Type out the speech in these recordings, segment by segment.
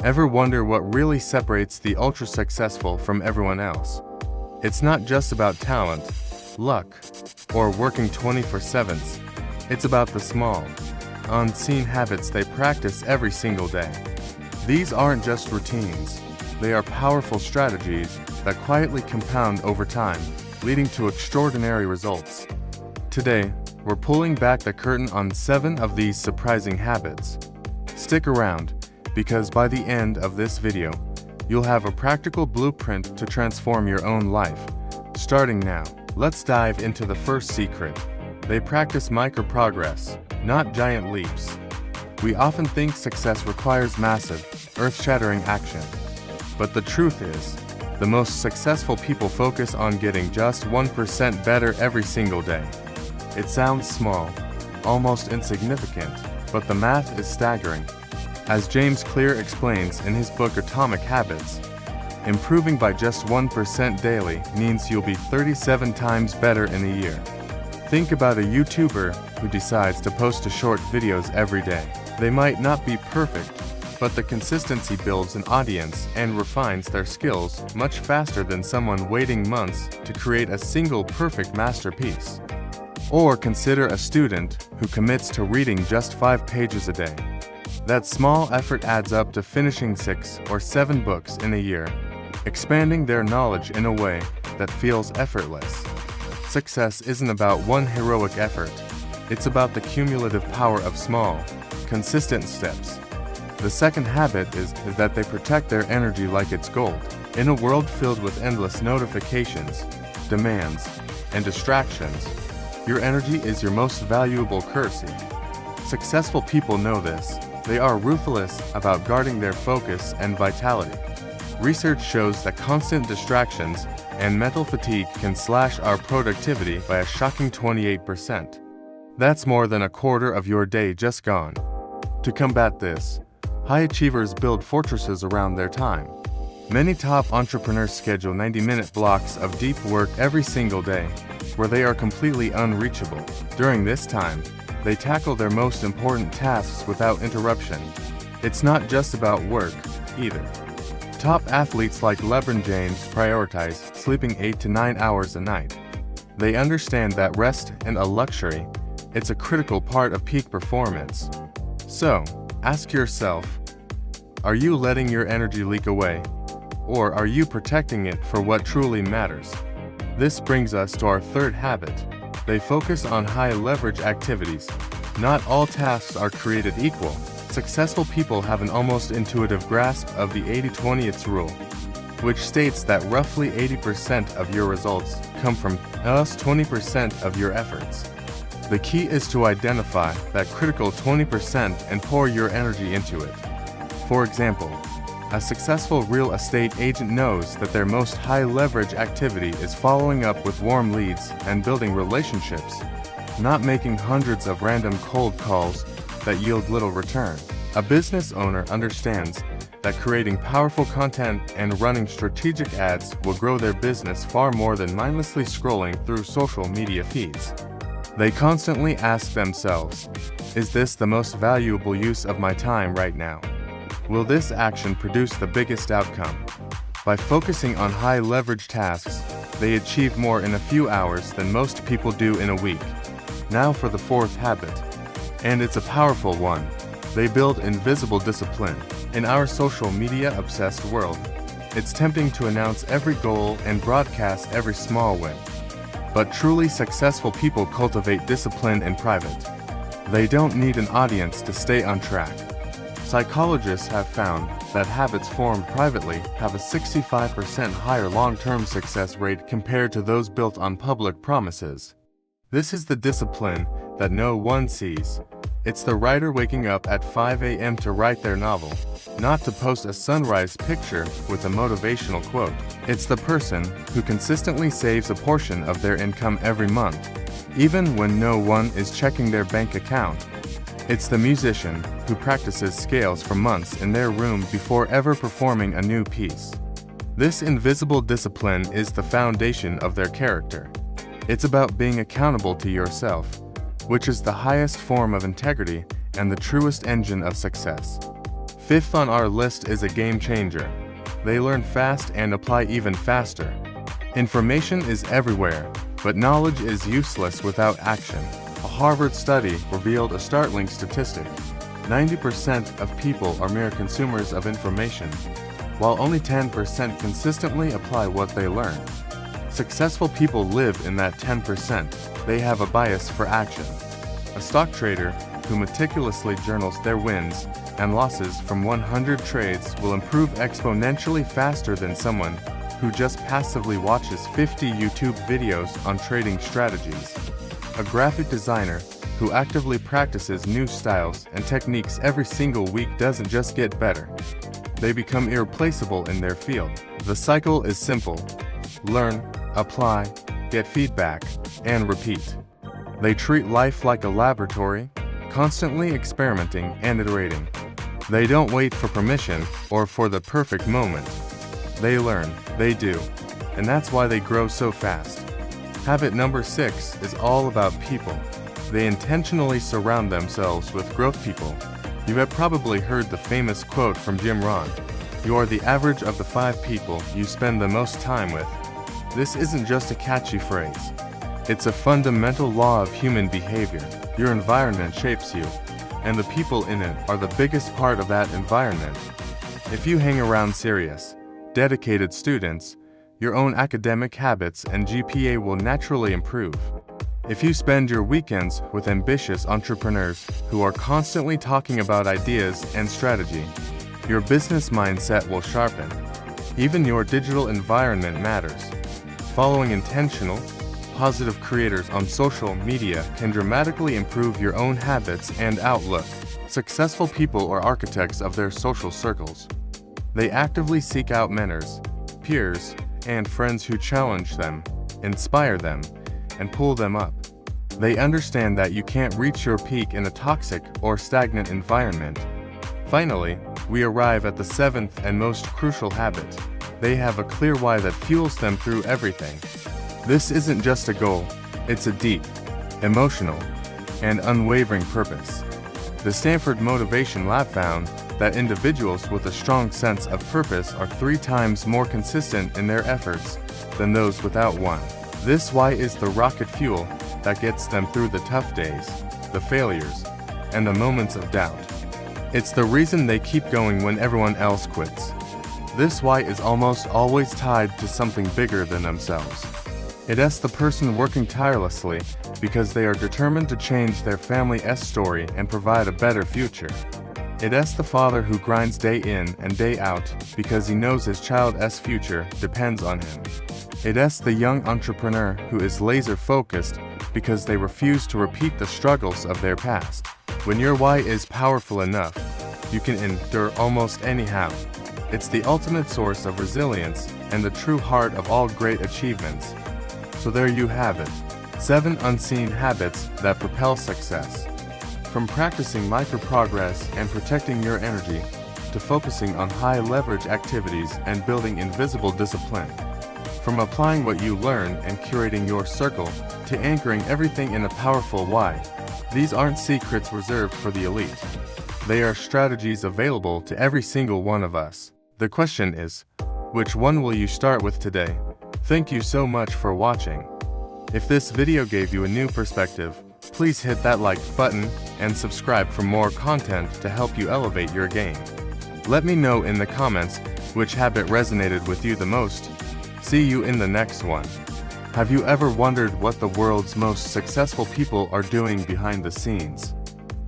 Ever wonder what really separates the ultra-successful from everyone else? It's not just about talent, luck, or working 24/7. It's about the small, unseen habits they practice every single day. These aren't just routines. They are powerful strategies that quietly compound over time, leading to extraordinary results. Today, we're pulling back the curtain on 7 of these surprising habits. Stick around, because by the end of this video, you'll have a practical blueprint to transform your own life. Starting now, let's dive into the first secret. They practice micro-progress, not giant leaps. We often think success requires massive, earth-shattering action. But the truth is, the most successful people focus on getting just 1% better every single day. It sounds small, almost insignificant, but the math is staggering. As James Clear explains in his book Atomic Habits, improving by just 1% daily means you'll be 37 times better in a year. Think about a YouTuber who decides to post short videos every day. They might not be perfect, but the consistency builds an audience and refines their skills much faster than someone waiting months to create a single perfect masterpiece. Or consider a student who commits to reading just 5 pages a day. That small effort adds up to finishing 6 or 7 books in a year, expanding their knowledge in a way that feels effortless. Success isn't about one heroic effort. It's about the cumulative power of small, consistent steps. The second habit is that they protect their energy like it's gold. In a world filled with endless notifications, demands, and distractions, your energy is your most valuable currency. Successful people know this. They are ruthless about guarding their focus and vitality. Research shows that constant distractions and mental fatigue can slash our productivity by a shocking 28%. That's more than a quarter of your day just gone. To combat this, high achievers build fortresses around their time. Many top entrepreneurs schedule 90-minute blocks of deep work every single day, where they are completely unreachable. During this time, they tackle their most important tasks without interruption. It's not just about work, either. Top athletes like LeBron James prioritize sleeping 8 to 9 hours a night. They understand that rest isn't a luxury, it's a critical part of peak performance. So, ask yourself, are you letting your energy leak away? Or are you protecting it for what truly matters? This brings us to our third habit. They focus on high-leverage activities. Not all tasks are created equal. Successful people have an almost intuitive grasp of the 80-20 rule, which states that roughly 80% of your results come from just 20% of your efforts. The key is to identify that critical 20% and pour your energy into it. For example, a successful real estate agent knows that their most high-leverage activity is following up with warm leads and building relationships, not making hundreds of random cold calls that yield little return. A business owner understands that creating powerful content and running strategic ads will grow their business far more than mindlessly scrolling through social media feeds. They constantly ask themselves, is this the most valuable use of my time right now? Will this action produce the biggest outcome? By focusing on high-leverage tasks, they achieve more in a few hours than most people do in a week. Now for the fourth habit. And it's a powerful one. They build invisible discipline. In our social media-obsessed world, it's tempting to announce every goal and broadcast every small win. But truly successful people cultivate discipline in private. They don't need an audience to stay on track. Psychologists have found that habits formed privately have a 65% higher long-term success rate compared to those built on public promises. This is the discipline that no one sees. It's the writer waking up at 5 a.m. to write their novel, not to post a sunrise picture with a motivational quote. It's the person who consistently saves a portion of their income every month, even when no one is checking their bank account. It's the musician who practices scales for months in their room before ever performing a new piece. This invisible discipline is the foundation of their character. It's about being accountable to yourself, which is the highest form of integrity and the truest engine of success. Fifth on our list is a game changer. They learn fast and apply even faster. Information is everywhere, but knowledge is useless without action. A Harvard study revealed a startling statistic. 90% of people are mere consumers of information, while only 10% consistently apply what they learn. Successful people live in that 10%. They have a bias for action. A stock trader who meticulously journals their wins and losses from 100 trades will improve exponentially faster than someone who just passively watches 50 YouTube videos on trading strategies. A graphic designer who actively practices new styles and techniques every single week doesn't just get better. They become irreplaceable in their field. The cycle is simple. Learn, apply, get feedback, and repeat. They treat life like a laboratory, constantly experimenting and iterating. They don't wait for permission or for the perfect moment. They learn, they do, and that's why they grow so fast. Habit number 6 is all about people. They intentionally surround themselves with growth people. You have probably heard the famous quote from Jim Rohn, "You are the average of the 5 people you spend the most time with." This isn't just a catchy phrase. It's a fundamental law of human behavior. Your environment shapes you, and the people in it are the biggest part of that environment. If you hang around serious, dedicated students, your own academic habits and GPA will naturally improve. If you spend your weekends with ambitious entrepreneurs who are constantly talking about ideas and strategy, your business mindset will sharpen. Even your digital environment matters. Following intentional, positive creators on social media can dramatically improve your own habits and outlook. Successful people are architects of their social circles. They actively seek out mentors, peers, and friends who challenge them, inspire them, and pull them up. They understand that you can't reach your peak in a toxic or stagnant environment. Finally, we arrive at the 7th and most crucial habit. They have a clear why that fuels them through everything. This isn't just a goal, it's a deep, emotional, and unwavering purpose. The Stanford Motivation Lab found that individuals with a strong sense of purpose are 3 times more consistent in their efforts than those without one. This why is the rocket fuel that gets them through the tough days, the failures, and the moments of doubt. It's the reason they keep going when everyone else quits. This why is almost always tied to something bigger than themselves. It's the person working tirelessly because they are determined to change their family's story and provide a better future. It's the father who grinds day in and day out because he knows his child's future depends on him. It's the young entrepreneur who is laser-focused because they refuse to repeat the struggles of their past. When your why is powerful enough, you can endure almost anyhow. It's the ultimate source of resilience and the true heart of all great achievements. So there you have it. 7 unseen habits that propel success. From practicing micro-progress and protecting your energy, to focusing on high-leverage activities and building invisible discipline. From applying what you learn and curating your circle, to anchoring everything in a powerful why. These aren't secrets reserved for the elite. They are strategies available to every single one of us. The question is, which one will you start with today? Thank you so much for watching. If this video gave you a new perspective, please hit that like button and subscribe for more content to help you elevate your game. Let me know in the comments which habit resonated with you the most. See you in the next one. Have you ever wondered what the world's most successful people are doing behind the scenes?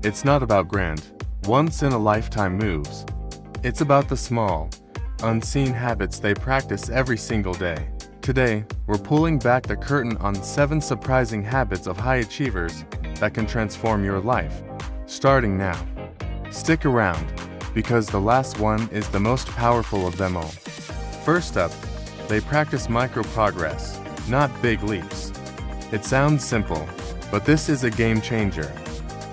It's not about grand, once-in-a-lifetime moves. It's about the small, unseen habits they practice every single day. Today, we're pulling back the curtain on 7 surprising habits of high achievers that can transform your life, starting now. Stick around, because the last one is the most powerful of them all. First up, they practice micro-progress, not big leaps. It sounds simple, but this is a game changer.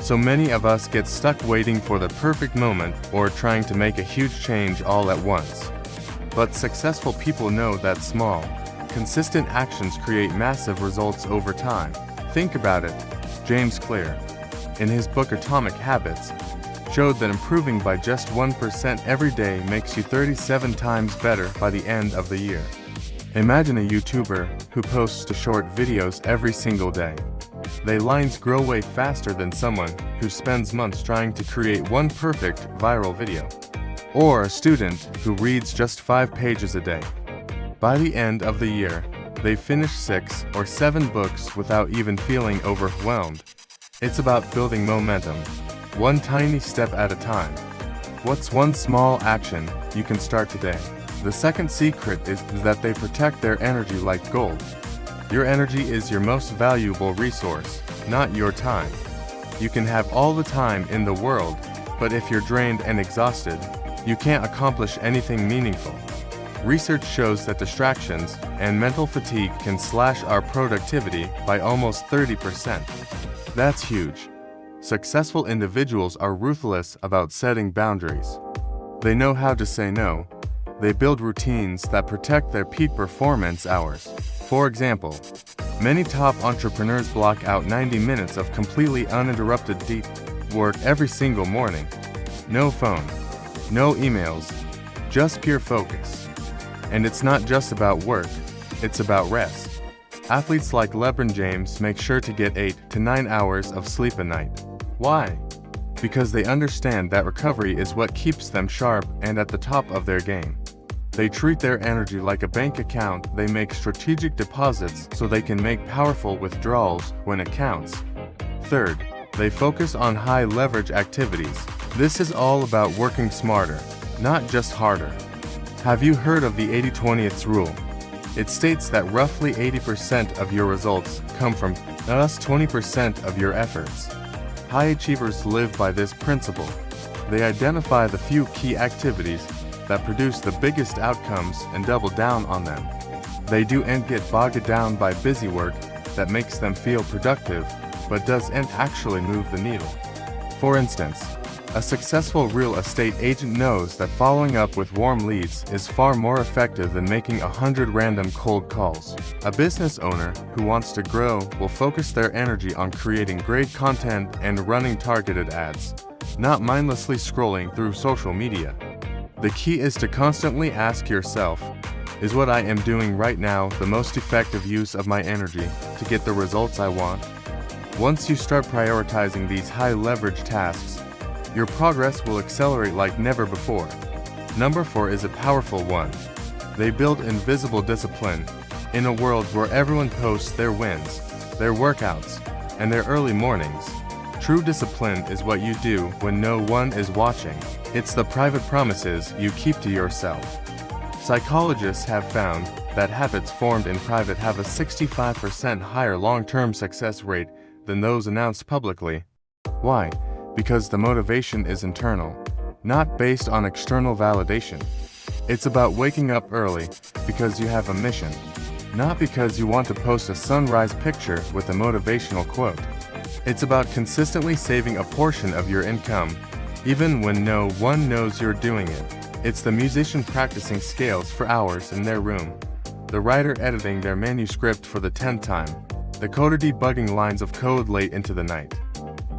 So many of us get stuck waiting for the perfect moment or trying to make a huge change all at once. But successful people know that small, consistent actions create massive results over time. Think about it. James Clear, in his book Atomic Habits, showed that improving by just 1% every day makes you 37 times better by the end of the year. Imagine a YouTuber who posts short videos every single day. Their lines grow way faster than someone who spends months trying to create one perfect viral video. Or a student who reads just 5 pages a day. By the end of the year, they finish 6 or 7 books without even feeling overwhelmed. It's about building momentum, one tiny step at a time. What's one small action you can start today? The second secret is that they protect their energy like gold. Your energy is your most valuable resource, not your time. You can have all the time in the world, but if you're drained and exhausted, you can't accomplish anything meaningful. Research shows that distractions and mental fatigue can slash our productivity by almost 30%. That's huge. Successful individuals are ruthless about setting boundaries. They know how to say no. They build routines that protect their peak performance hours. For example, many top entrepreneurs block out 90 minutes of completely uninterrupted deep work every single morning. No phone, no emails, just pure focus. And it's not just about work, it's about rest. Athletes like LeBron James make sure to get 8 to 9 hours of sleep a night. Why? Because they understand that recovery is what keeps them sharp and at the top of their game. They treat their energy like a bank account. They make strategic deposits so they can make powerful withdrawals when it counts. Third, they focus on high leverage activities. This is all about working smarter, not just harder. Have you heard of the 80-20 rule? It states that roughly 80% of your results come from just 20% of your efforts. High achievers live by this principle. They identify the few key activities that produce the biggest outcomes and double down on them. They don't get bogged down by busy work that makes them feel productive but doesn't actually move the needle. For instance, a successful real estate agent knows that following up with warm leads is far more effective than making 100 random cold calls. A business owner who wants to grow will focus their energy on creating great content and running targeted ads, not mindlessly scrolling through social media. The key is to constantly ask yourself, is what I am doing right now the most effective use of my energy to get the results I want? Once you start prioritizing these high-leverage tasks, your progress will accelerate like never before. Number 4 is a powerful one. They build invisible discipline. In a world where everyone posts their wins, their workouts, and their early mornings, true discipline is what you do when no one is watching. It's the private promises you keep to yourself. Psychologists have found that habits formed in private have a 65% higher long-term success rate than those announced publicly. Why? Because the motivation is internal, not based on external validation. It's about waking up early because you have a mission, not because you want to post a sunrise picture with a motivational quote. It's about consistently saving a portion of your income, even when no one knows you're doing it. It's the musician practicing scales for hours in their room, the writer editing their manuscript for the 10th time, the coder debugging lines of code late into the night.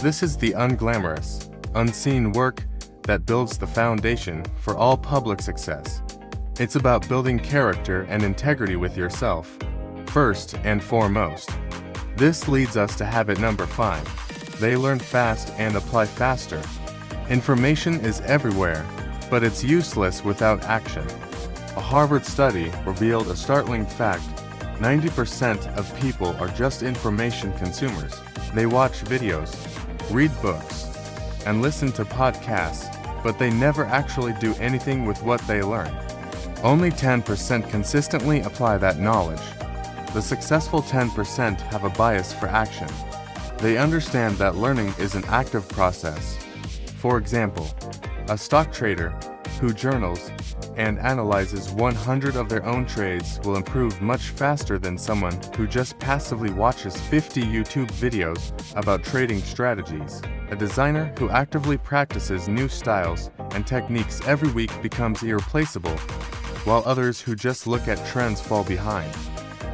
This is the unglamorous, unseen work that builds the foundation for all public success. It's about building character and integrity with yourself, first and foremost. This leads us to habit number 5. They learn fast and apply faster. Information is everywhere, but it's useless without action. A Harvard study revealed a startling fact: 90% of people are just information consumers. They watch videos, read books, and listen to podcasts, but they never actually do anything with what they learn. Only 10% consistently apply that knowledge. The successful 10% have a bias for action. They understand that learning is an active process. For example, a stock trader who journals and analyzes 100 of their own trades will improve much faster than someone who just passively watches 50 YouTube videos about trading strategies. A designer who actively practices new styles and techniques every week becomes irreplaceable, while others who just look at trends fall behind.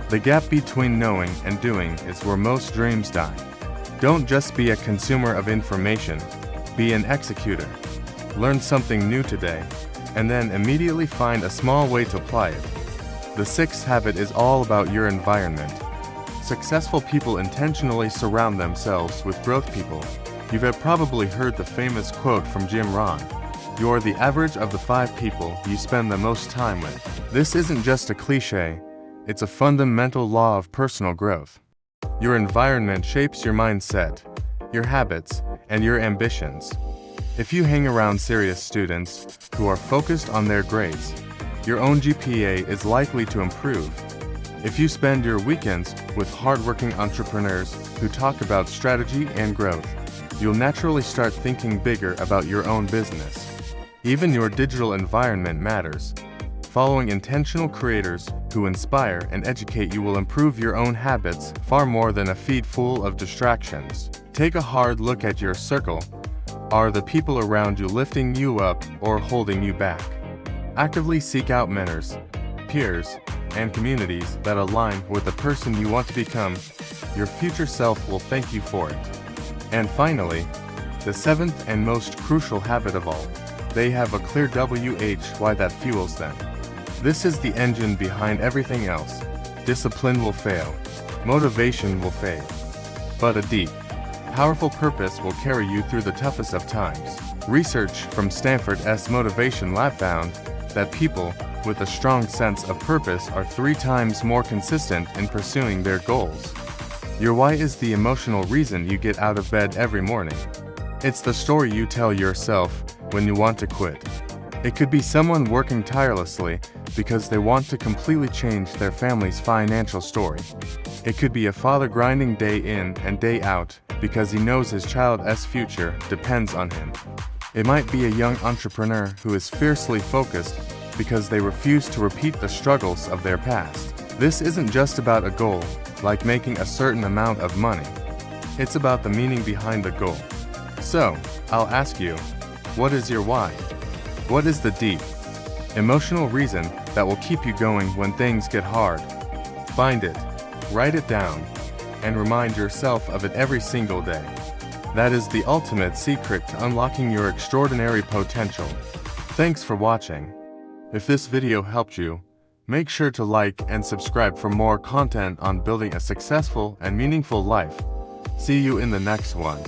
The gap between knowing and doing is where most dreams die. Don't just be a consumer of information, Be an executor. Learn something new today, and then immediately find a small way to apply it. The sixth habit is all about your environment. Successful people intentionally surround themselves with growth people. You've probably heard the famous quote from Jim Rohn: "You're the average of the 5 people you spend the most time with." This isn't just a cliche, it's a fundamental law of personal growth. Your environment shapes your mindset, your habits, and your ambitions. If you hang around serious students who are focused on their grades, your own GPA is likely to improve. If you spend your weekends with hardworking entrepreneurs who talk about strategy and growth, you'll naturally start thinking bigger about your own business. Even your digital environment matters. Following intentional creators who inspire and educate you will improve your own habits far more than a feed full of distractions. Take a hard look at your circle. Are the people around you lifting you up or holding you back? Actively seek out mentors, peers, and communities that align with the person you want to become. Your future self will thank you for it. And finally, the seventh and most crucial habit of all. They have a clear why that fuels them. This is the engine behind everything else. Discipline will fail. Motivation will fade. But a deep, powerful purpose will carry you through the toughest of times. Research from Stanford's Motivation Lab found that people with a strong sense of purpose are 3 times more consistent in pursuing their goals. Your why is the emotional reason you get out of bed every morning. It's the story you tell yourself when you want to quit. It could be someone working tirelessly because they want to completely change their family's financial story. It could be a father grinding day in and day out because he knows his child's future depends on him. It might be a young entrepreneur who is fiercely focused because they refuse to repeat the struggles of their past. This isn't just about a goal, like making a certain amount of money. It's about the meaning behind the goal. So, I'll ask you, what is your why? What is the deep, emotional reason that will keep you going when things get hard? Find it, write it down, and remind yourself of it every single day. That is the ultimate secret to unlocking your extraordinary potential. Thanks for watching. If this video helped you, make sure to like and subscribe for more content on building a successful and meaningful life. See you in the next one.